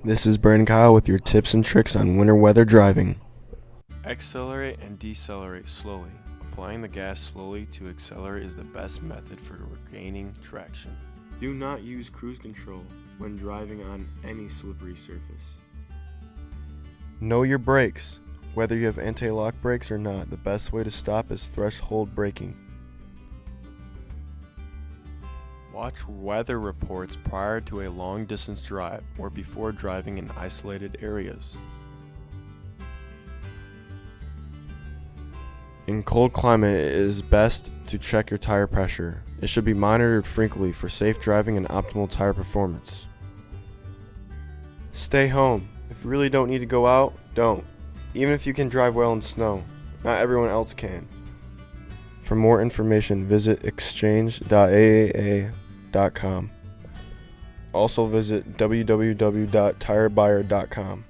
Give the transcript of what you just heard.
This is Brandon Kyle with your tips and tricks on winter weather driving. Accelerate and decelerate slowly. Applying the gas slowly to accelerate is the best method for regaining traction. Do not use cruise control when driving on any slippery surface. Know your brakes. Whether you have anti-lock brakes or not, the best way to stop is threshold braking. Watch weather reports prior to a long-distance drive or before driving in isolated areas. In cold climate, it is best to check your tire pressure. It should be monitored frequently for safe driving and optimal tire performance. Stay home. If you really don't need to go out, don't. Even if you can drive well in snow, not everyone else can. For more information, visit exchange.aaa.com. Also visit www.tirebuyer.com.